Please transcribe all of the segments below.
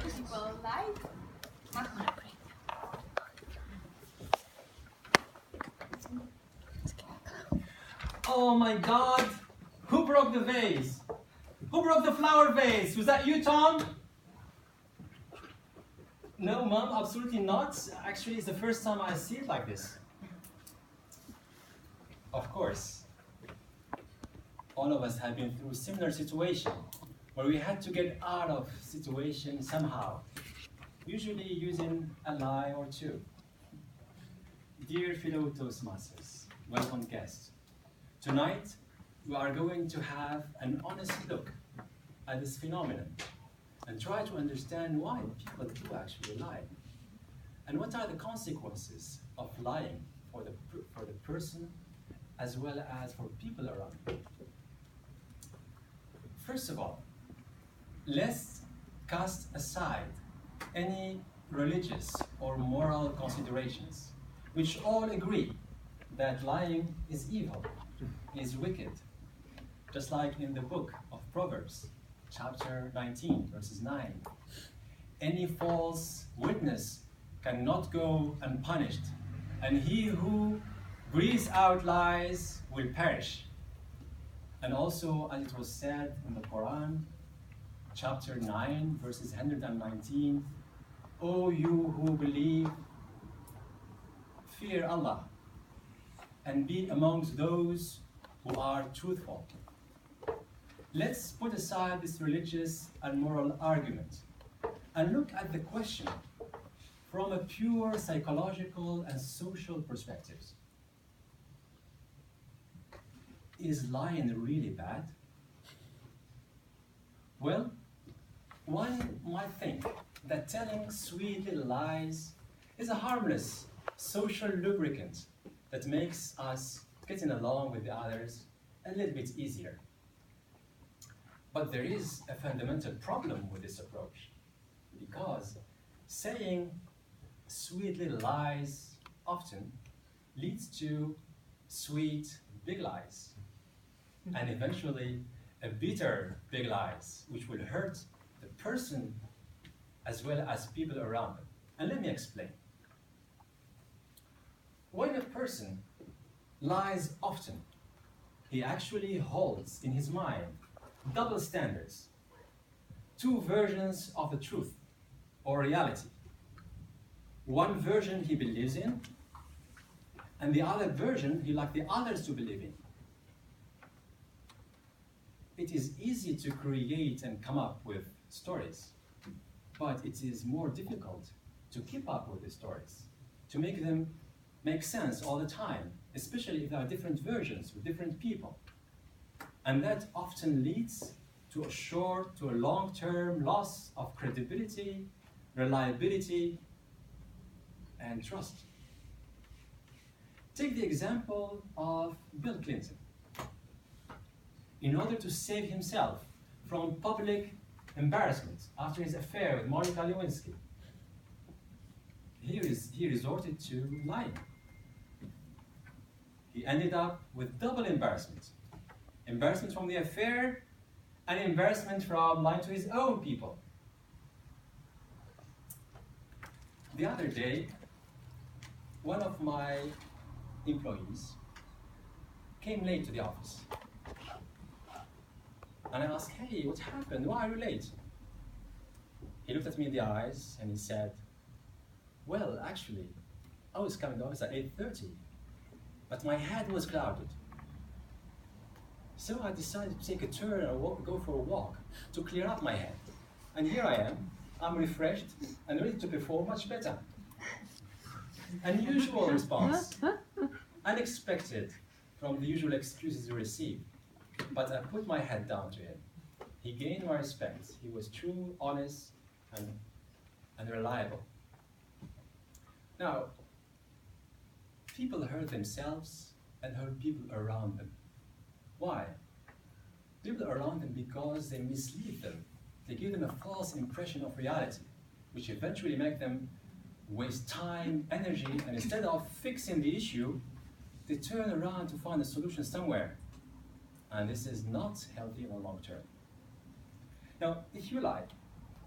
People live. Oh my God! Who broke the vase? Who broke the flower vase? Was that you, Tom? No, Mom, absolutely not. Actually, it's the first time I see it like this. Of course, all of us have been through a similar situation where we had to get out of situation somehow, usually using a lie or two. Dear fellow Toastmasters, welcome guests. Tonight, we are going to have an honest look at this phenomenon and try to understand why people do actually lie. And what are the consequences of lying for the person as well as for people around them. First of all, let's cast aside any religious or moral considerations, which all agree that lying is evil, is wicked, just like in the book of Proverbs, chapter 19, verses 9. Any false witness cannot go unpunished, and he who breathes out lies will perish. And also, as it was said in the Quran, chapter 9, verses 119, O you who believe, fear Allah, and be amongst those who are truthful. Let's put aside this religious and moral argument and look at the question from a pure psychological and social perspectives. Is lying really bad? Well, one might think that telling sweet little lies is a harmless social lubricant that makes us getting along with the others a little bit easier. But there is a fundamental problem with this approach, because saying sweet little lies often leads to sweet big lies, and eventually a bitter big lies, which will hurt the person as well as people around them. And let me explain. When a person lies often, he actually holds in his mind double standards, two versions of the truth or reality. One version he believes in, and the other version he likes the others to believe in. It is easy to create and come up with stories, but it is more difficult to keep up with the stories, to make them make sense all the time, especially if there are different versions with different people. And that often leads to a long-term loss of credibility, reliability, and trust. Take the example of Bill Clinton. In order to save himself from public embarrassment after his affair with Monica Lewinsky, he resorted to lying. He ended up with double embarrassment. Embarrassment from the affair and embarrassment from lying to his own people. The other day, one of my employees came late to the office. And I asked, hey, what happened? Why are you late? He looked at me in the eyes and he said, well, actually, I was coming to the office at 8:30, but my head was clouded. So I decided to take a turn or go for a walk to clear up my head. And here I am, I'm refreshed and ready to perform much better. Unusual response, unexpected from the usual excuses you receive. But I put my head down to him. He gained my respect. He was true, honest, and reliable. Now, people hurt themselves and hurt people around them. Why? People around them because they mislead them. They give them a false impression of reality, which eventually make them waste time, energy, and instead of fixing the issue, they turn around to find a solution somewhere. And this is not healthy in the long term. Now, if you lie,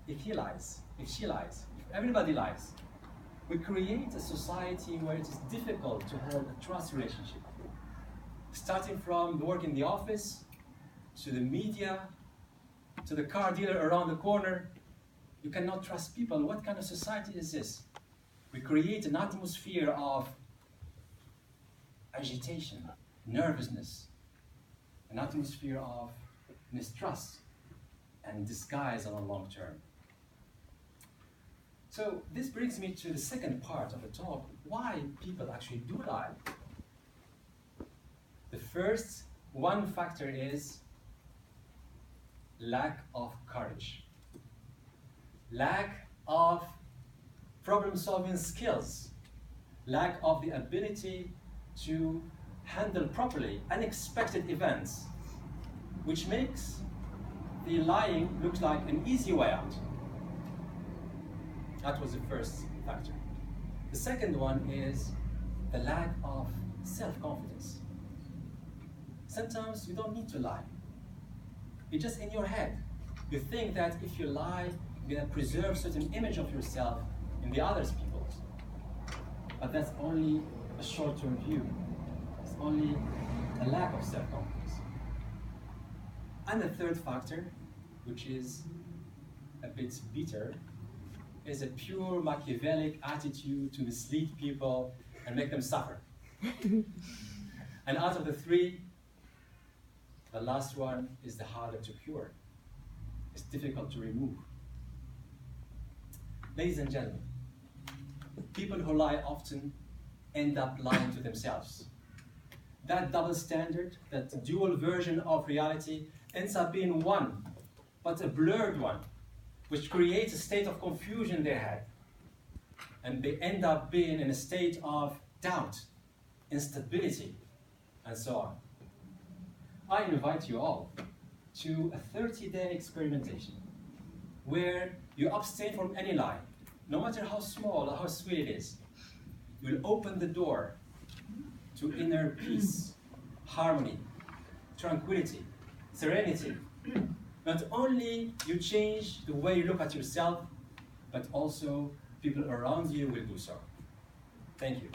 if he lies, if she lies, if everybody lies, we create a society where it is difficult to hold a trust relationship. Starting from the work in the office, to the media, to the car dealer around the corner, you cannot trust people. What kind of society is this? We create an atmosphere of agitation, nervousness, an atmosphere of mistrust and disguise on a long term. So this brings me to the second part of the talk, why people actually do lie. The first one factor is lack of courage, lack of problem-solving skills, lack of the ability to handle properly unexpected events, which makes the lying look like an easy way out. That was the first factor. The second one is the lack of self-confidence. Sometimes you don't need to lie. It's just in your head. You think that if you lie, you're going to preserve a certain image of yourself in the others people. But that's only a short-term view. It's only a lack of self-confidence. And the third factor, which is a bit bitter, is a pure Machiavellic attitude to mislead people and make them suffer. And out of the three, the last one is the harder to cure. It's difficult to remove. Ladies and gentlemen, people who lie often end up lying to themselves. That double standard, that dual version of reality, ends up being one, but a blurred one, which creates a state of confusion in their head. And they end up being in a state of doubt, instability, and so on. I invite you all to a 30-day experimentation where you abstain from any lie, no matter how small or how sweet it is. You'll open the door to inner peace, harmony, tranquility, serenity. Not only you change the way you look at yourself, but also people around you will do so. Thank you.